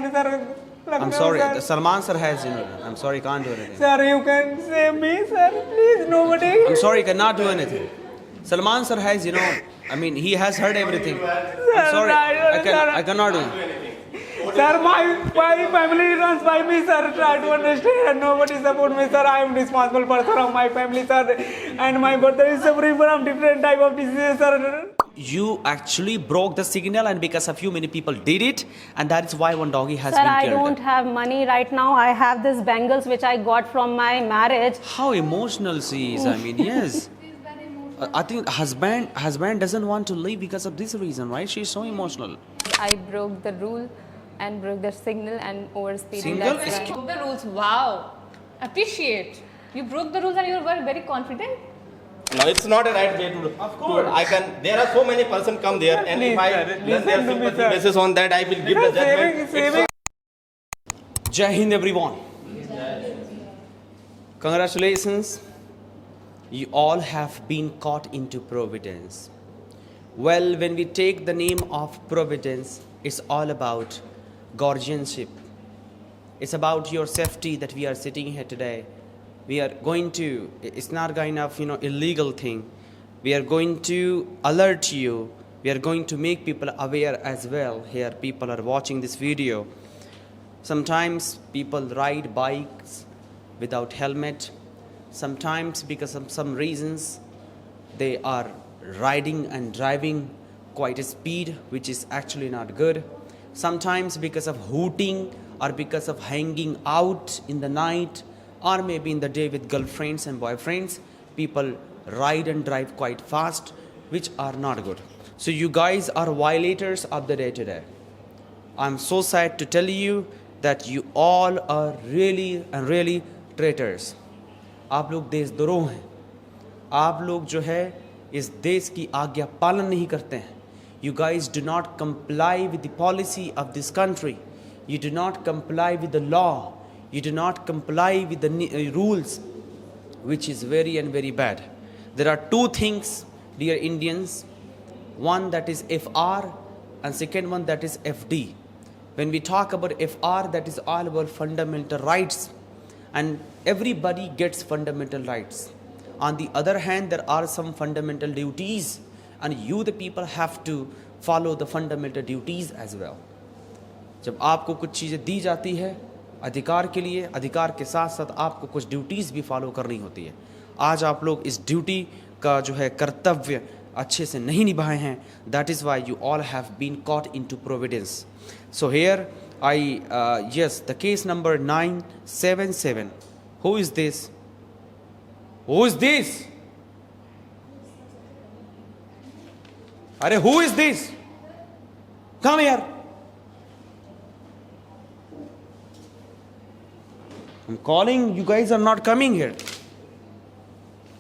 can't, sir. I'm sorry. The Salman sir has, I'm sorry, can't do anything. Sir, you can save me, sir. Please, nobody. I'm sorry, cannot do anything. Salman sir has, I mean, he has heard everything. I'm sorry, I cannot do it. Sir, my family runs by me, sir. Try to understand. Nobody support me, sir. I am responsible person of my family, sir. And my brother is suffering from different type of diseases, sir. You actually broke the signal, and because a few many people did it, and that is why one doggy has Sir, been I killed. don't have money right now. I have this bangles which I got from my marriage. How emotional she is. I mean, yes. I think husband doesn't want to leave because of this reason, right? She's so emotional. I broke the rule and broke the signal and overspeeding. Signal That's is why. Broke the rules. Wow. Appreciate. You broke the rules and you were very confident. No, it's not a right way to do. Of course. There are so many persons come there, and Please, if I sir, let listen their to me, sympathy sir. basis on that, I will give the judgment. Saving. Jai Hind, everyone. Congratulations. You all have been caught into Providence. Well, when we take the name of Providence, it's all about guardianship. It's about your safety that we are sitting here today. We are going to, it's not kind of, illegal thing. We are going to alert you. We are going to make people aware as well. Here, people are watching this video. Sometimes people ride bikes without helmet. Sometimes because of some reasons, they are riding and driving quite a speed, which is actually not good. Sometimes because of hooting or because of hanging out in the night or maybe in the day with girlfriends and boyfriends, people ride and drive quite fast, which are not good. So you guys are violators of the day today. I'm so sad to tell you that you all are really and really traitors. आप लोग देशद्रोह हैं. आप लोग जो है इस देश की आज्ञा पालन नहीं करते हैं. You guys do not comply with the policy of this country. You do not comply with the law. You do not comply with the rules, which is very and very bad. There are two things, dear Indians. One that is FR and second one that is FD. When we talk about FR, that is all about fundamental rights, and everybody gets fundamental rights. On the other hand, there are some fundamental duties, and you the people have to follow the fundamental duties as well. जब आपको कुछ चीज़ें दी जाती है अधिकार के लिए, अधिकार के साथ साथ आपको कुछ ड्यूटीज़ भी फॉलो करनी होती है. आज आप लोग इस ड्यूटी का जो है कर्तव्य अच्छे से नहीं निभाए हैं. That is why you all have been caught into providence. So here I yes, the case number 977. Who is this? Who is this? Arey, who is this? Come here. I'm calling, you guys are not coming here.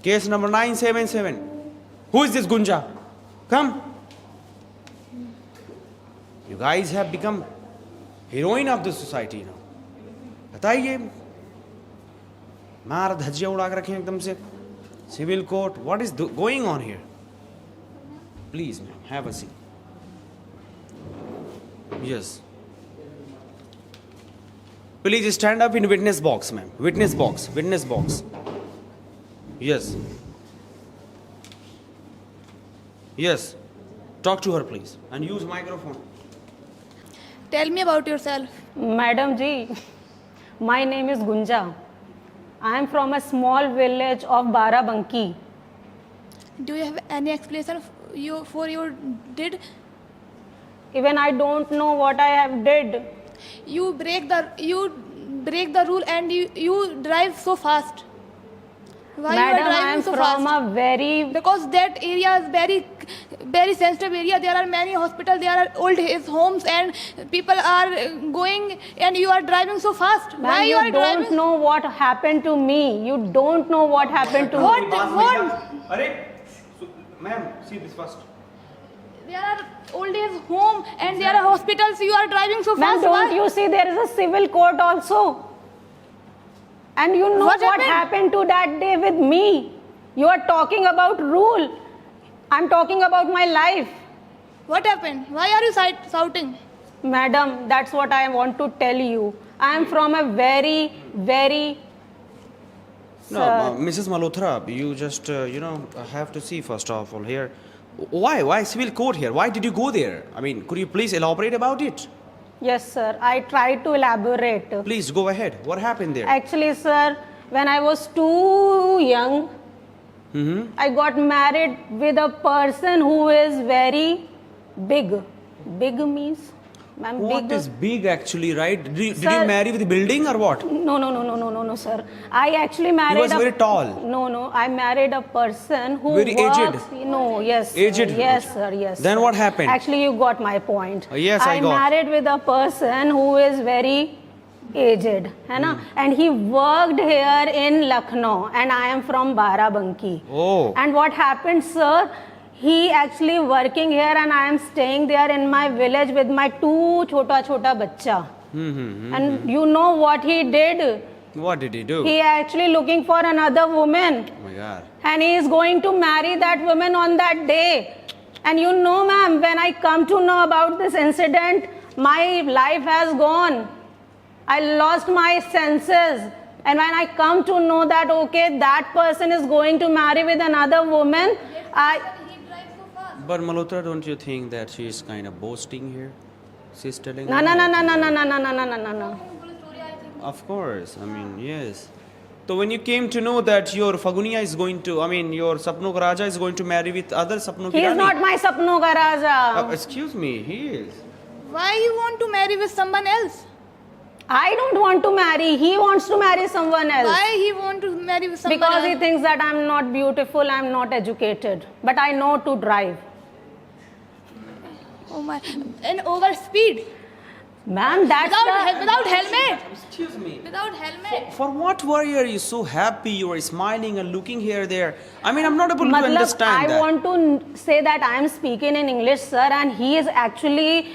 Case number 977. Who is this Gunja? Come. You guys have become heroine of the society now. बताइए, मार धज्जियां उड़ा के रखे एकदम से. Civil court, what is going on here? Please, ma'am, have a seat. Yes. Please stand up in witness box, ma'am. Witness box. Witness box. Yes. Yes. Talk to her, please, and use microphone. Tell me about yourself. Madam ji, my name is Gunja. I am from a small village of Barabanki. Do you have any explanation for your did? Even I don't know what I have did. You break the rule and you drive so fast. Why you are Madam, I driving am so from fast? a very Because that area is very sensitive area. There are many hospitals, there are old age homes, and people are going, and you are driving so fast. Ma'am, Why you are you don't driving? know what happened to me. You don't know what happened to me. What? Arey, ma'am, see this first. There are old age home and there are hospitals. You are driving so Ma'am, fast. don't Why? you see there is a civil court also? And you know What what happened? happened to that day with me. You are talking about rule. I'm talking about my life. What happened? Why are you shouting? Madam, that's what I want to tell you. I am from a very, very. No, Mrs. Malhotra, you just, have to see first of all here. Why civil court here? Why did you go there? I mean, could you please elaborate about it? Yes, sir. I tried to elaborate. Please go ahead. What happened there? Actually, sir, when I was too young, I got married with a person who is very big. Big means? Ma'am, What big. is big actually, right? Did you Sir- marry with the building or what? No, sir. I actually married. was very tall. No. I married a person who Very aged? works. No, yes. sir. Aged? Yes, sir. Yes. Then sir. what happened? Actually, you got my point. Yes, I got. married with a person who is very aged, है ना? And he worked here in Lucknow, and I am from Barabanki. Oh. And what happened, sir? He actually working here, and I am staying there in my village with my two chota bachcha. And you know what he did? What did he do? He actually looking for another woman, Oh my God. and he is going to marry that woman on that day. And you know, ma'am, when I come to know about this incident, my life has gone. I lost my senses. And when I come to know that, okay, that person is going to marry with another woman, He drives so fast. But Malhotra, don't you think that she is kind of boasting here? She's telling. no. Of course. I mean, yes. So when you came to know that your Fagunia is going to, your Sapno ka Raja is going to marry with other Sapno ki He is Rani. not my Sapno ka Raja. Excuse me, he is. Why you want to marry with someone else? I don't want to marry. He wants to marry someone else. Why he want to marry with someone Because he else? thinks that I'm not beautiful, I'm not educated. But I know to drive. Oh my! And over speed. Ma'am, that's Without helmet. Excuse me. Without helmet. For what were you so happy? You were smiling and looking here, there. I mean, I'm not able to Matlab, understand I that. want to say that I am speaking in English, sir, and he is actually,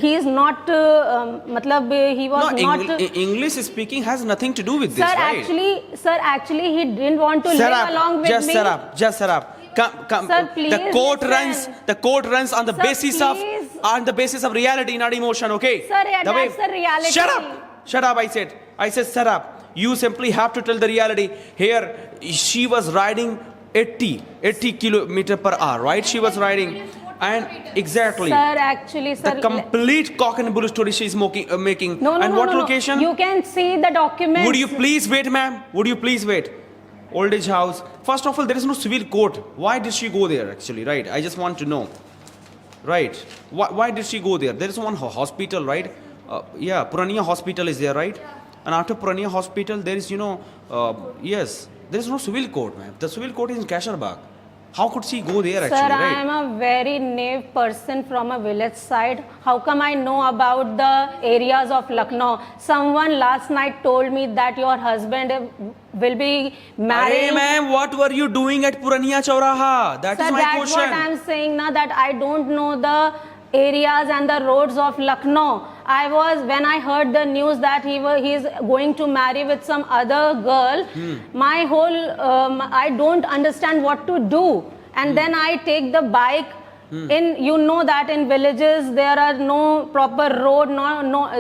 he is not, he was No, not. English speaking has nothing to do with Sir, this, right? actually, he didn't want to Shut live up. along with Just me. shut up. Come. Sir, please the court listen. runs on the Sir, basis of please. reality, not emotion, okay? Sir, yeah, that's the reality. Shut up, I said shut up. You simply have to tell the reality. Here she was riding 80 kilometer per hour, right? She was riding, and exactly. Sir, actually, sir. The complete cock and bull story she is making. No, and what no. location? You can see the documents. Would you please wait, ma'am? Would you please wait? Old age house. First of all, there is no civil court. Why did she go there actually, right? I just want to know. Right. Why did she go there? There is one hospital, right? Purania Hospital is there, right? And after Purania Hospital, there is, yes, there is no civil court, ma'am. The civil court is in Kasherbagh. How could she go there actually, Sir, right? I am a very naive person from a village side. How come I know about the areas of Lucknow? Someone last night told me that your husband will be married. Hey, ma'am, what were you doing at Purania Chauraha? That is Sir, my that's question. what I am saying now, that I don't know the areas and the roads of Lucknow. When I heard the news that he is going to marry with some other girl, my whole, I don't understand what to do. And then I take the bike. You know that in villages there are no proper road,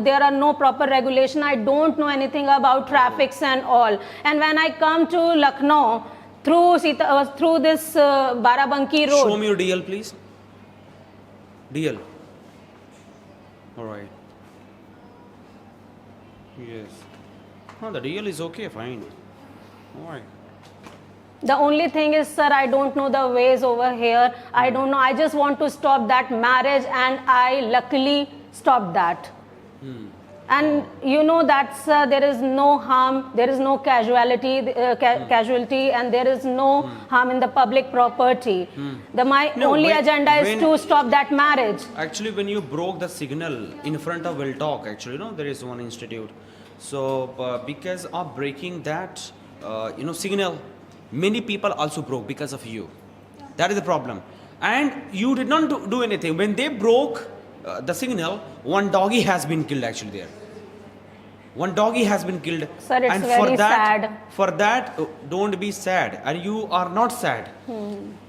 there are no proper regulation. I don't know anything about traffics and all. And when I come to Lucknow through this Barabanki road. Show me your DL, please. DL. All right. Yes. Oh, the DL is okay, fine. All right. The only thing is, sir, I don't know the ways over here. I don't know. I just want to stop that marriage, and I luckily stopped that. And you know that, sir, there is no harm, there is no casualty, and there is no harm in the public property. My only agenda is to stop that marriage. Actually, when you broke the signal in front of Will Talk, actually, there is one institute. So, because of breaking that, signal, many people also broke because of you. That is the problem. And you did not do anything. When they broke the signal, one doggy has been killed actually there. One doggy has been killed. Sir, it's and very sad. For that, don't be sad. And you are not sad.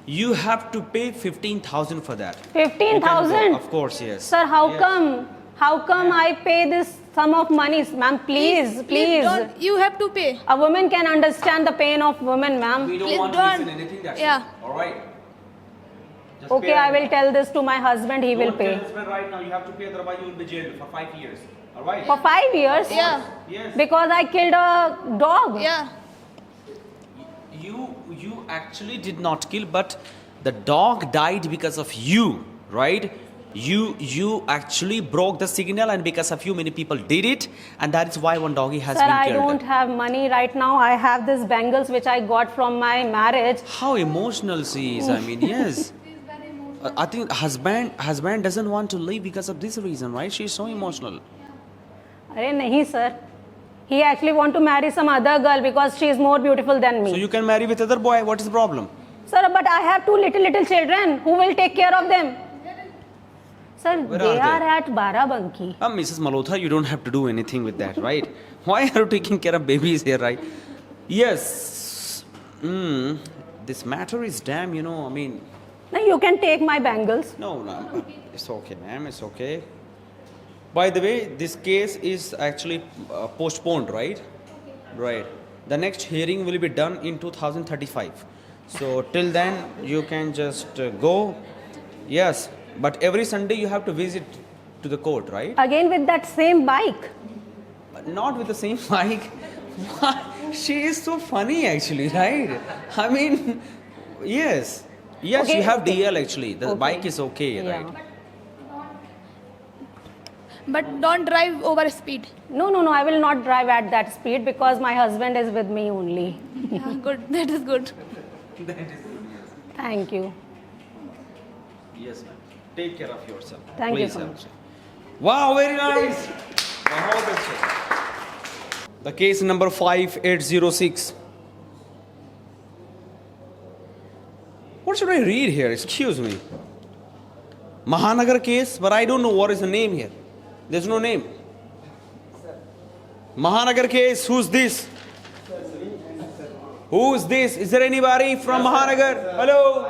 You have to pay 15,000 for that. 15,000? Of course, yes. Sir, how Yes. come? How come I pay this sum of money, ma'am? Please, please. Don't, you have to pay. A woman can understand the pain of women, ma'am. We don't Please want don't. to listen anything that's Yeah. all right. Just Okay, pay I right will tell this to my husband. He now. will Don't tell pay. husband right now. You have to pay, otherwise you will be jailed for 5 years. All right. For 5 years? Yeah. Yes. Because I killed a dog. Yeah. You actually did not kill, but the dog died because of you, right? You actually broke the signal, and because of you, many people did it, and that is why one doggy has Sir, been I killed. don't have money right now. I have this bangles which I got from my marriage. How emotional she is. I mean, yes. I think husband doesn't want to leave because of this reason, right? She is so emotional. Arey nahi, sir. He actually want to marry some other girl because she is more beautiful than me. So you can marry with other boy. What is the problem? Sir, but I have two little children. Who will take care of them? Sir, Where they are are they? at Barabanki. Mrs. Malhotra, you don't have to do anything with that, right? Why are you taking care of babies here, right? Yes. This matter is damn, I mean, Now you can take my bangles. no, it's okay, ma'am, it's okay. By the way, this case is actually postponed, right? Right. The next hearing will be done in 2035. So till then, you can just go. Yes, but every Sunday you have to visit to the court, right? Again with that same bike. Not with the same bike. She is so funny, actually, right? I mean, yes. Yes, Okay, you have okay. DL actually. The Okay. bike is okay, Yeah. right? But don't drive over speed. No, I will not drive at that speed because my husband is with me only. Yeah, good. That is good. Thank you. Yes, ma'am. Take care of yourself. Thank you Please, so I much. would say. Wow, very nice. The case number 5806. What should I read here? Excuse me. Mahanagar case, but I don't know what is the name here. There's no name. Mahanagar case, who's this? Who's this? Is there anybody from Mahanagar? Hello?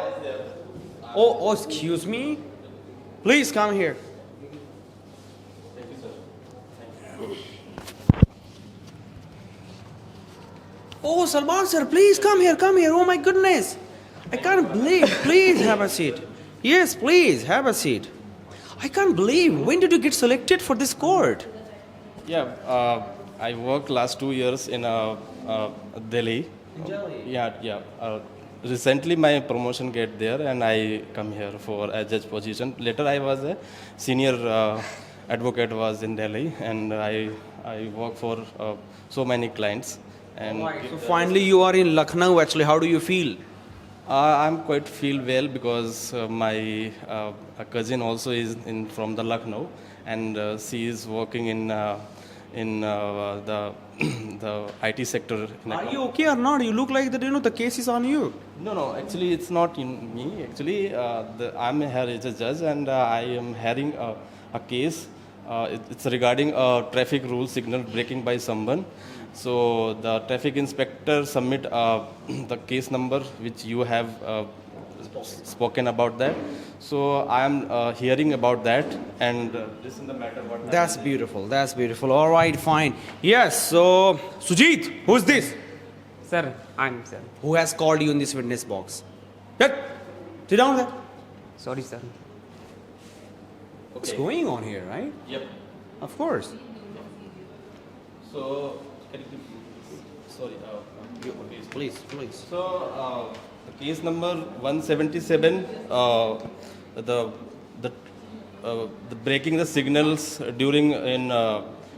Oh, excuse me. Please come here. Oh, Salman sir, please come here, come here. Oh my goodness. I can't believe. Please have a seat. Yes, please have a seat. I can't believe. When did you get selected for this court? Yeah, I worked last 2 years in Delhi. Yeah. Recently, my promotion get there, and I come here for a judge position. Later, I was a senior advocate was in Delhi, and I work for so many clients. And So finally you are in Lucknow actually. How do you feel? I'm quite feel well because my cousin also is from the Lucknow, and she is working in the the IT sector. Are you okay or not? You look like that, the case is on you. No. Actually, it's not in me. Actually, I'm here as a judge, and I am hearing a case. It's regarding a traffic rule signal breaking by someone. So the traffic inspector submit the case number which you have spoken about that. So I am hearing about that, and this is the matter. What That's beautiful. That's beautiful. All right, fine. Yes. So Sujit, who's this? Sir, I'm sir. Who has called you in this witness box? Sit down there. Sorry, sir. What's going on here, right? Yep. Of course. So can you sorry. Please. So, the case number 177, the breaking the signals during in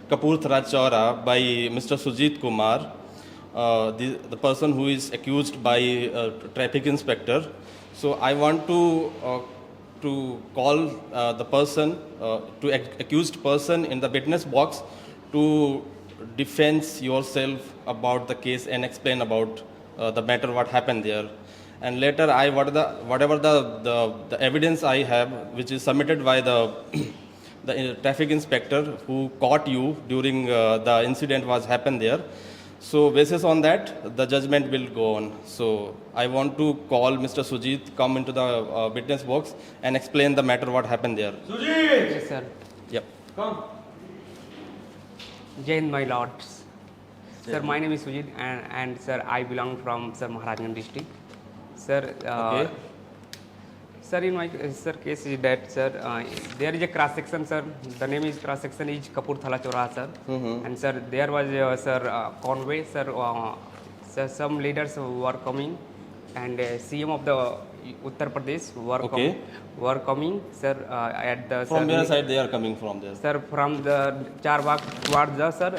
Kapurthara Chaura by Mr. Sujit Kumar, the person who is accused by traffic inspector. So I want to call the person, accused person in the witness box to defend yourself about the case and explain about the matter what happened there. And later whatever the evidence I have, which is submitted by the the traffic inspector who caught you during the incident was happened there. So basis on that, the judgment will go on. So I want to call Mr. Sujit come into the witness box and explain the matter what happened there. Yes, sir. Yep. Come. Jai Hind, my lords. Sir, my name is Sujit, and sir, I belong from Sir Maharajganj district. Sir, Okay. sir, in my sir case is that sir, there is a cross section, sir. The name is cross section is Kapurthala Choraha, sir. And sir, there was convoy, sir. Sir, some leaders were coming, and CM of the Uttar Pradesh were coming, sir, at the From sir, where side they are coming from there? Sir, from the Charbagh towards the sir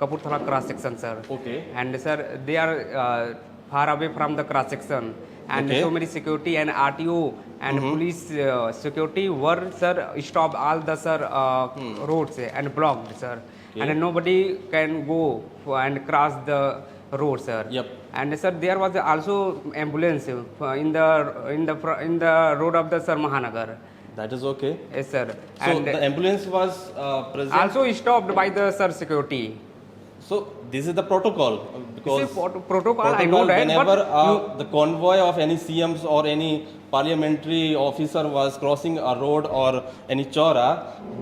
Kapurthala cross section, sir. Okay. And sir, they are far away from the cross section, and Okay. so many security and RTO and police security were sir stopped all the sir roads and blocked, sir, and nobody can go and cross the road, sir. Yep. And sir, there was also ambulance in the road of the sir Mahanagar. That is okay. Yes, sir. So And the ambulance was present. also stopped by the sir security. So this is the protocol because This is protocol, I know that, whenever but the convoy of any CMs or any parliamentary officer was crossing a road or any chora,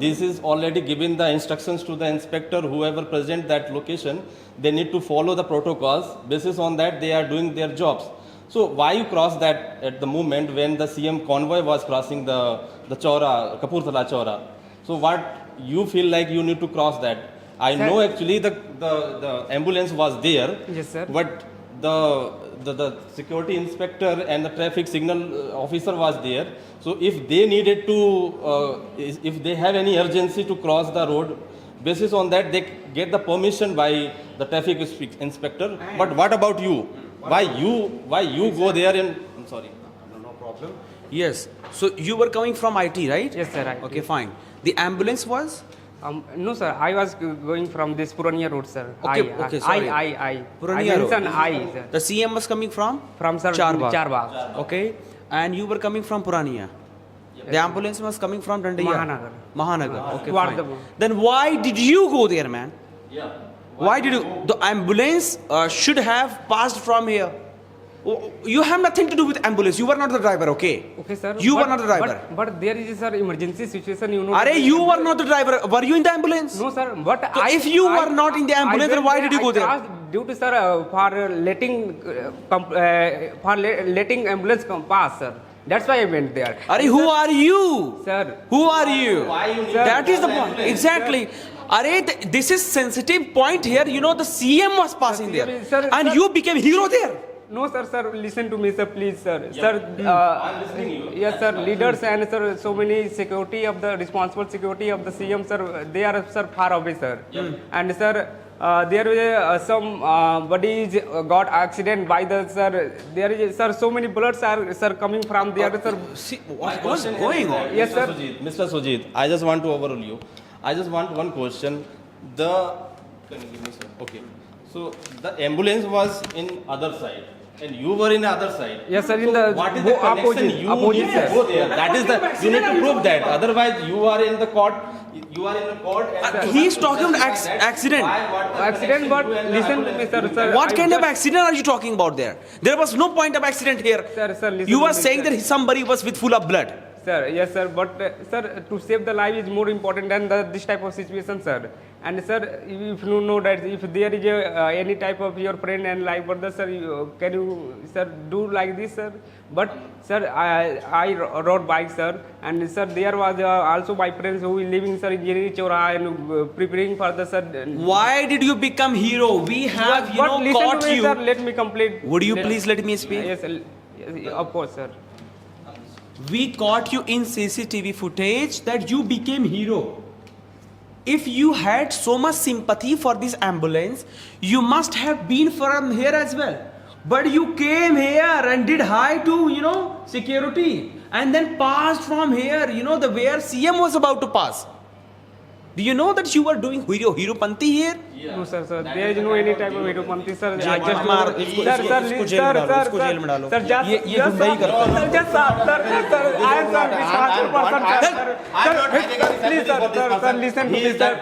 this is already given the instructions to the inspector, whoever present that location, they need to follow the protocols. Basis on that, they are doing their jobs. So why you cross that at the moment when the CM convoy was crossing the chora, Kapurthala chora? So what you feel like you need to cross that? I Sir. know actually the ambulance was there. Yes, sir. But the security inspector and the traffic signal officer was there. So if they needed to, if they have any urgency to cross the road, basis on that they get the permission by the traffic inspector. But what about you? Why you go there and? I'm sorry. No problem. Yes. So you were coming from IT, right? Yes, sir, IT. Okay, fine. The ambulance was? No, sir. I was going from this Purania road, sir. Okay, sorry. I Purania road. mentioned I, sir. The CM was coming from? From sir Charbagh. Okay. And you were coming from Purania? The ambulance was coming from Dandiya? Mahanagar. Okay, Towards fine. the- Then why did you go there, man? Yeah. Why did you? The ambulance should have passed from here. You have nothing to do with ambulance. You were not the driver, okay? Okay, sir. You were But- not the driver. But there is, sir, emergency situation, you know. Are you were not the driver. Were you in the ambulance? No, sir. But So if you were not in the ambulance, then why did you go there? Due to sir, for letting ambulance pass, sir. That's why I went there. Are who are you? Sir. Who are you? Why you need That is the an point. ambulance? Exactly. Are this is sensitive point here. You know the CM was passing there, Sir, and sir. you became hero there. No, sir, listen to me, sir, please, sir. Sir, I'm listening to you. yes, sir, leaders and, sir, so many security of the responsible security of the CM, sir, they are, sir, far away, sir. And, sir, there is some bodies got accident by the, sir, there is, sir, so many bullets are, sir, coming from there, sir. See what's going on? Yes, sir. Mr. Sujit, I just want to overrule you. I just want one question. Can you give me some? Okay. So the ambulance was in other side, and you were in the other side. Yes, sir, in So the what is the connection? opposite- You opposite need to side. go there. That is the you need to prove that. Otherwise, you are in the court. You are in the court. And He is talking about accident. Accident, but listen to me, sir. What I kind of just- accident are you talking about there? There was no point of accident here. Sir, listen You to were me, saying sir. that somebody was with full of blood. Sir, yes, sir, but sir, to save the life is more important than this type of situation, sir. And sir, if you know that if there is any type of your friend and life brother, sir, can you, sir, do like this, sir? But sir, I rode bike, sir, and sir, there was also my friends who is living, sir, in Jiri Chora and preparing for the, sir. Why did you become hero? We have But listen caught to me, you. sir. Let me complete. Would you please let me speak? Yes, yes, of course, sir. We caught you in CCTV footage that you became hero. If you had so much sympathy for this ambulance, you must have been from here as well. But you came here and did hi to, security, and then passed from here, the where CM was about to pass. Do you know that you were doing hero panti here? No, sir, there is no any type of Vedopanthi, sir. I just मार, sir, इसको sir, jail में डालो, इसको jail में डालो। sir, just, ये गुंडाई करता है। sir, just, sir, I am, sir, responsible person, sir. Sir, please, sir, listen to me, sir.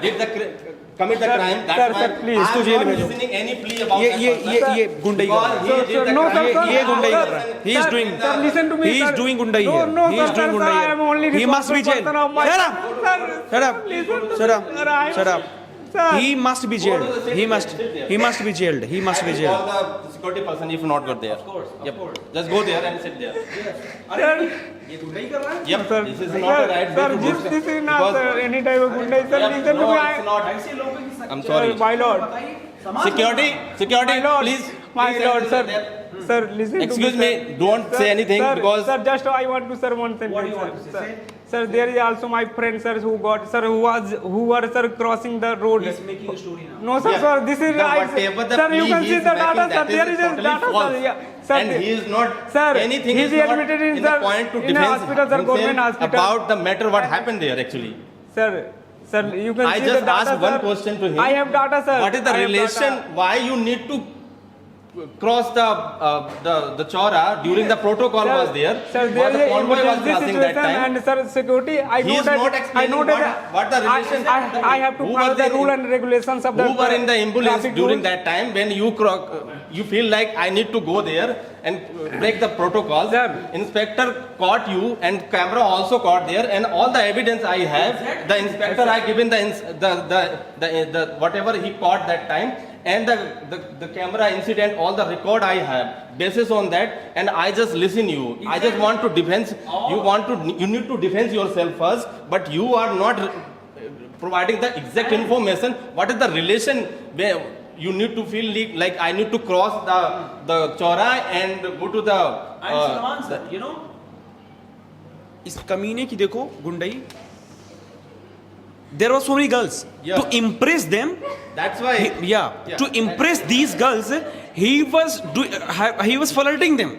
commit the Sir, crime. sir, That's sir, why please, I'm इसको jail not भेजो। listening any plea about ये that ये person. ये गुंडाई कर रहा है। Because he did the no, crime. sir, ये गुंडाई कर रहा है। He is Sir, doing. sir, listen to me, He is sir. doing गुंडाई No, here. no, He sir, is doing sir, गुंडाई I am only here. He must be jailed. responsible person of my- Shut up. Sir, Shut up. listen to Shut me, up. sir, I am- Shut up. Sir. He must be jailed. He must be jailed. He must be Call jailed. the security person if not got there. Of course. Yep. Just go there and sit there. Sir, Yep. sir, This is not the right way sir, to do stuff. this is not Because- sir, any type of gundai. Sir, Yep, listen to no, me. it's not. I'm sorry. My lord, Security, my lord, please. my please lord, enter sir. there. Sir, listen Excuse to me. me, don't say anything sir, because- Sir, just I want to sir one sentence. What do you want to say? Sir, there is also my friend, sir, who were sir crossing the road. He's making a story now. No, sir, Yeah. sir, this is Whatever the sir, you plea can he see is the data, making, sir. that There is is a totally data, false. sir. Yeah, sir. And he is not, Sir, anything he is is not admitted in in the the- point to in a defense hospital, sir, government himself hospital. about the matter what happened there actually. Sir, you can I see just the data, asked one sir. question to him. I have data, sir. What is the I have relation? data. Why you need to cross the Chora during the protocol was there? Sir, Or there the is a convoy was emergency crossing that situation time? and sir, security. I He know is that. not I explaining know that. what the relation. I have to Who follow was the in- rule and regulations of the. Who were in the ambulance traffic during rules. that time when you feel like I need to go there and break the protocol? Sir. Inspector caught you and camera also caught there and all the evidence I have, the inspector I given the whatever he caught that time and the camera incident, all the record I have, basis on that, and I just listen you. I just want to defend. You need to defend yourself first, but you are not providing the exact information. What is the relation where you need to feel like I need to cross the Chora and go to the इस कमीने की देखो गुंडाई. There were so many girls. Yeah. To impress them, that's why to impress these girls, he was flirting them,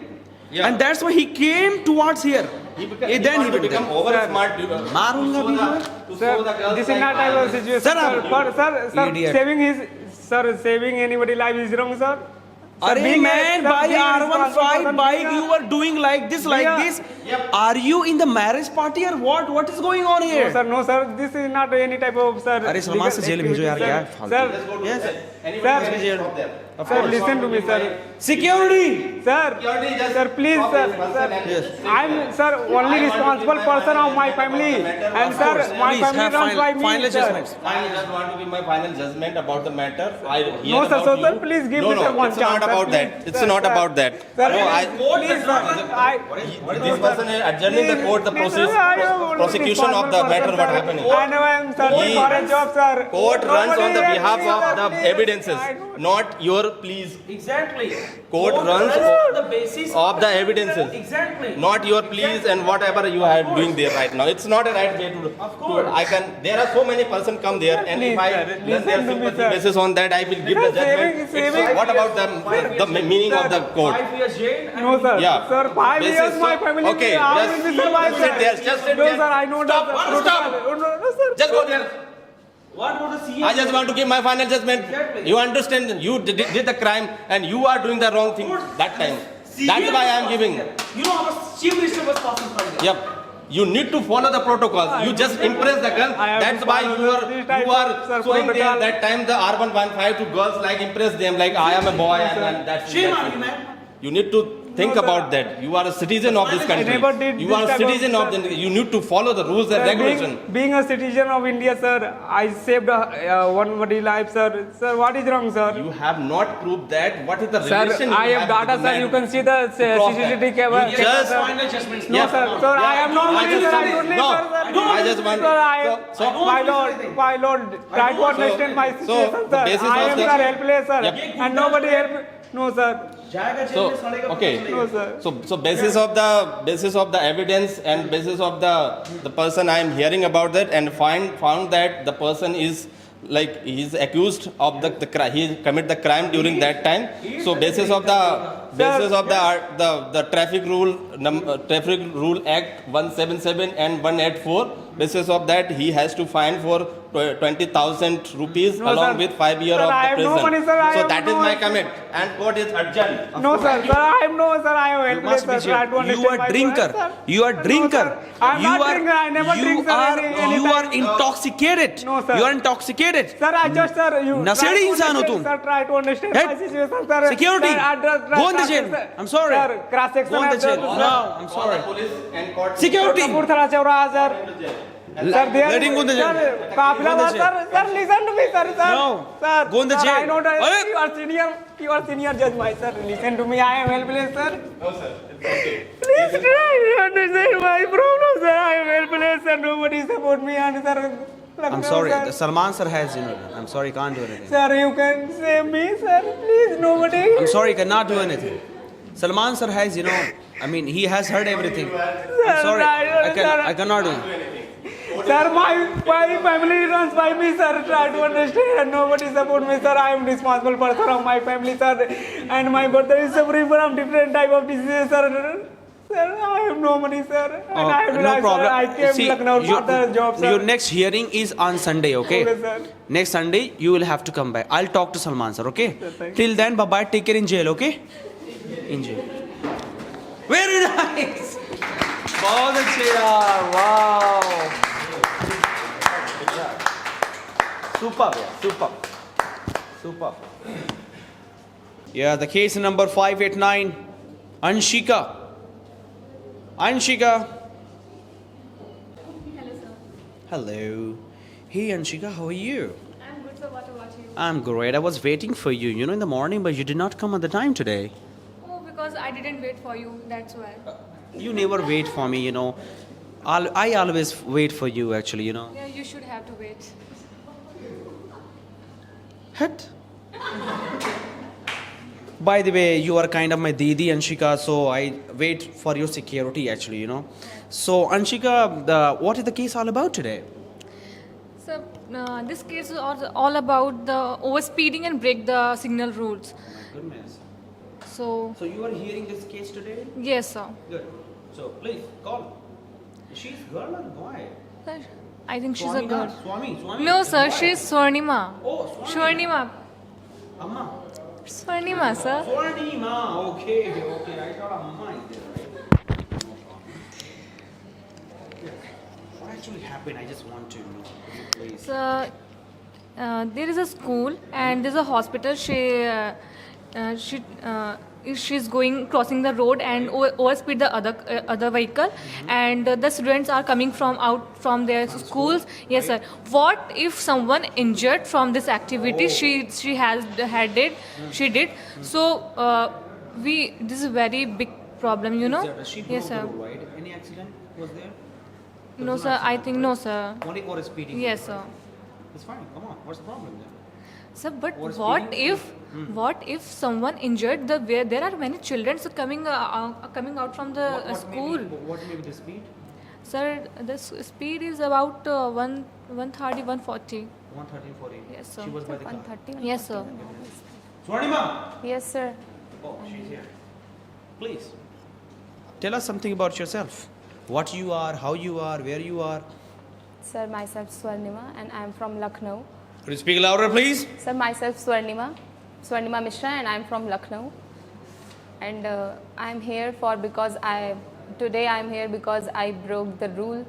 Yeah. and that's why he came towards here. he Then he want to went become there. over smart मारूंगा भी मैं. Sir, this is not type of situation. Sir, Sir, idiot. saving anybody life is wrong, sir. Sir, Arey being a- man, sir, by being a R15 responsible bike person, you were doing like this, like Yeah. this. Are you in the marriage party or what? What is going on here? No, sir, this is not any type of, sir. अरे सलमान से jail भेजो यार, क्या है फालतू? Sir, Yes. sir, listen to me, sir. Security. Sir, Security, just sir, please, stop sir, this person sir. and- Yes. I'm, sir, only responsible person of my family, and sir, my Please family have runs by me, final sir. judgments. I just want to give my final judgment about the matter. I hear No, sir, about sir, you. please give no, me, sir, one it's chance, not sir, about please. that. It's Sir, not sir. about that. Sir, No, please, sir, this person is adjourning the court, the prosecution of the matter what happening. I know I am searching for a job, sir. Court runs on the Nobody behalf help me, of sir, the please. evidences, I don't- not your pleas. Exactly. Court runs on the basis of the evidences, Exactly. not your pleas and whatever you are doing there right now. It's not a right way to do. There are so many persons come there, and Please, if I sir, learn listen their to me, sympathy sir. basis on that, I will give the Sir, judgment. saving- What about the meaning of the court? 5 years jail. No, sir. Yeah. Sir, 5 Basis years my of- family okay, will just will be survived, sit there, just sit No, there. sir, I know Stop, that. stop. No, sir. Just go there. What about the CM? I just want to give my final judgment. Exactly. You understand? You did the crime, and you are doing the wrong thing that time. That's why I am giving. You know our chief minister was passing by there. Yep. You need to follow the protocols. You just impress the girl. I have That's to why follow you these types are of, sir, showing there protocol. that time the R115 to girls like impress them like I am a boy and that's Shame that's on it. you, man. You need to think No, sir. about that. You are a citizen of this country. never did You this are a type of- citizen of sir. the. You need to follow the rules and Sir, regulation. being a citizen of India, sir, I saved one body life, sir. Sir, what is wrong, sir? You have not proved that. What is the Sir, relation? I you have with data, the sir. man You can see the cross CCTV that? camera. You just- sir. Final judgments. No, Yeah. sir. Sir, I am not I doing, just- sir. I don't need, no. sir. I just want- Sir, so- my lord, try to understand my so, situation, the sir. basis I of am, the- sir, helpless, sir. Yep. And nobody help. No, sir. जाएगा jail So में सड़ेगा okay. No, sir. So basis of the evidence and basis of the person I am hearing about that and found that the person is like he is accused of the crime. He commit the crime during that time. So basis of the traffic rule Act 177 and 184. Basis of that he has to fine for 20,000 rupees No, along sir. with 5 years Sir, of I the have no prison. money, sir. I So have that is no my money. comment. And what is urgent? No, sir. Sir, I am no, sir. I am You helpless, must be sir. Try to you understand are my drinker. point, sir. You are No, drinker. sir. I'm you not are, drinker. I never you drink, sir, are, any you are time. intoxicated. No, sir. You are intoxicated. Sir, I just, sir, you नशेड़ी try to इंसान हो understand, तुम। Sir, try to understand Head. my situation, sir. Security. Sir, Go in the jail. I'm sorry. Sir, cross section. Go in the jail. No, I'm sorry. Police and court. Security. Kapurthala Chowraha, sir. Sir, there Let him go in the jail. Sir, Go in the Kafilabad, jail. sir, listen to me, sir. No. Sir, Go in the sir, jail. I know that Hey. you are senior judge, my sir. Listen to me. I am helpless, sir. No, sir. It's okay. Please try to understand my problem, sir. I am helpless, and nobody support me, and sir. I'm sorry. Salman sir has, I'm sorry, can't do anything. Sir, you can save me, sir. Please, nobody. I'm sorry, cannot do anything. Salman sir has, he has heard everything. I'm sorry, I cannot do it. Sir, my family runs by me, sir. Try to understand. Nobody support me, sir. I am responsible person of my family, sir. And my brother is suffering from different type of diseases, sir. Sir, I have no money, sir. And I have No problem. Sir, I came See, Lucknow for the job, sir. your next hearing is on Sunday, okay? Okay, sir. Next Sunday, you will have to come back. I'll talk to Salman sir, okay? Sir, thank Till then, bye-bye. Take care in jail, okay? In jail. Very nice. बहुत अच्छे यार. Wow. Super, super. Super. Yeah, the case number 589. Anshika. Anshika. Hello, sir. Hello. Hey Anshika, how are you? I'm good, sir. What about you? I'm great. I was waiting for you, in the morning, but you did not come at the time today. Oh, because I didn't wait for you. That's why. You never wait for me, I always wait for you, actually, Yeah, you should have to wait. Hut. By the way, you are kind of my Didi, Anshika, so I wait for your security, actually, So, Anshika, what is the case all about today? So, this case is all about the overspeeding and break the signal rules. Goodness. So, So, you are hearing this case today? yes, sir. Good. So, please, call. She's girl or boy? Sir, I think she's a Swami, girl. not Swami. No, is sir, boy. she's Swarnima. Oh, Swarnima. Amma. Swarnima, sir. Swarnima. Okay. I thought Amma is there, right? No problem. What actually happened? I just want to know. Please. So, there is a school and there's a hospital. She's crossing the road and overspeed the other vehicle, and the students are coming out from their schools. Yes, sir. What if someone injured from this activity? She did. So this is a very big problem, She broke Yes, the sir. road, right? Any accident was there? No, sir. I think no, sir. Only for speeding. Yes, sir. It's fine. Come on. What's the problem then? Sir, but Or what if someone injured where there are many children coming out from the school? What may be the speed? Sir, the speed is about 130, 140. 130, 40. Yes, sir. She was by the car. 130. Yes, sir. Swarnima! Yes, sir. Oh, she's here. Please. Tell us something about yourself. What you are, how you are, where you are. Sir, myself Swarnima and I am from Lucknow. Could you speak louder, please? Sir, myself Swarnima Mishra, and I am from Lucknow. And I am here because I broke the rule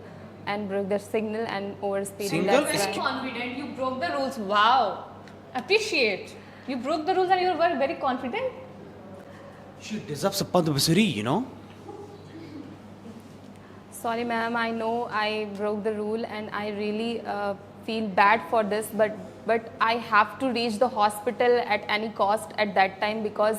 and broke the signal and overspeeding. Signal? That's Very why. confident. You broke the rules. Wow. Appreciate. You broke the rules and you were very confident. She deserves a Padma Shri, Sorry, ma'am. I know I broke the rule, and I really feel bad for this. But I have to reach the hospital at any cost at that time because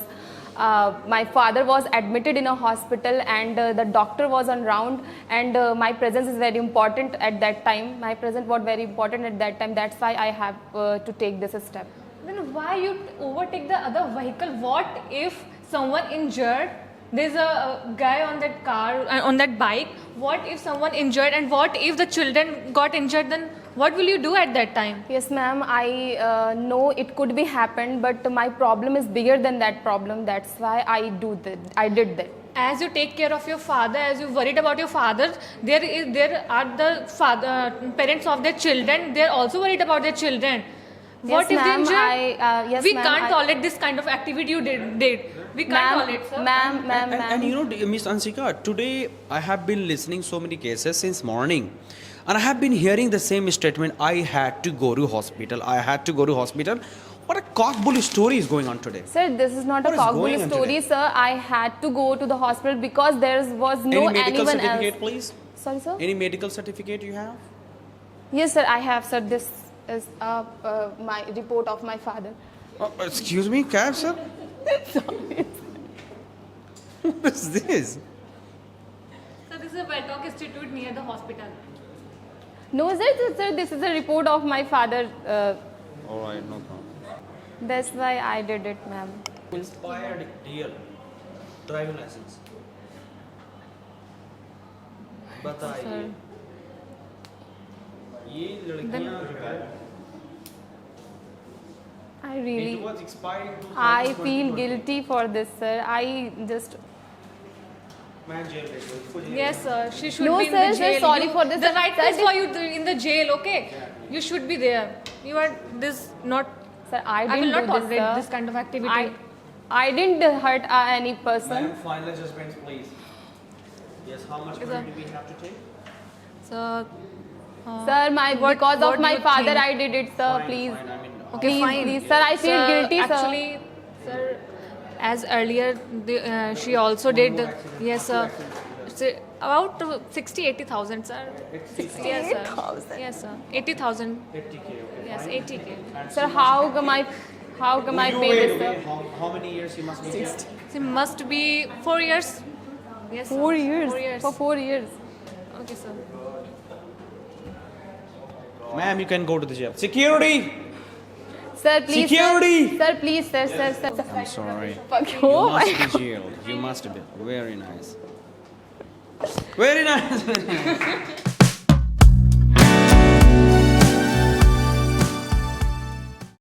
my father was admitted in a hospital, and the doctor was on round, and my presence is very important at that time. My presence was very important at that time. That's why I have to take this step. Then why you overtake the other vehicle? What if someone injured? There's a guy on that car, on that bike. What if someone injured, and what if the children got injured? Then what will you do at that time? Yes, ma'am. I know it could be happened, but my problem is bigger than that problem. That's why I did that. as you take care of your father, as you worried about your father, there are the parents of their children. They are also worried about their children. What if they ma'am, injured? yes, We ma'am, can't I- tolerate this kind of activity you did. We can't tolerate, sir. And Miss Ansika, today I have been listening so many cases since morning, and I have been hearing the same statement. I had to go to hospital. I had to go to hospital. What a cockbull story is going on today. Sir, this is not What a is going cockbull on story, today? sir. I had to go to the hospital because there was no Any medical anyone certificate, else. please? Sorry, sir. Any medical certificate you have? Yes, sir. I have, sir. This is my report of my father. Excuse me, cab, sir? What is this? So this is a Welltalk Institute near the hospital. No, sir. This is a report of my father. All right, no problem. That's why I did it, ma'am. Inspired deal. Driving license. बताइए ये लड़कियां जो है I really, it was expired I feel guilty for this, sir. I just. मैं jail ले गई उसको jail Yes, sir. She should No, be in sir, the sir, jail. sorry for this. The right Sir, place this- for you in the jail, okay? You should be there. You are this not. Sir, I I will didn't not do this, tolerate sir. this kind of activity. I didn't hurt any person. Ma'am, final judgments please. Yes, how much Is money that- do we have to take? So, Sir, because what of do my you father, think? I did it, sir. Fine, Please. fine, I mean, okay, Please, fine. please. Sir, I feel guilty, sir. Actually, sir, as earlier, she also did. Yes, sir. So, about 60-80,000, sir. 68,000. Yes, sir. 80,000. 80K, okay. Yes, 80K. Sir, how come I pay this, sir? How many years you must be here? So, must be 4 years. Yes, sir. 4 years. 4 years. For 4 years. Okay, sir. Ma'am, you can go to the jail. Security! Sir, please. Security! Sir, please, sir. I'm sorry. Fuck You oh my must be jailed. You must be. Very nice. Very nice.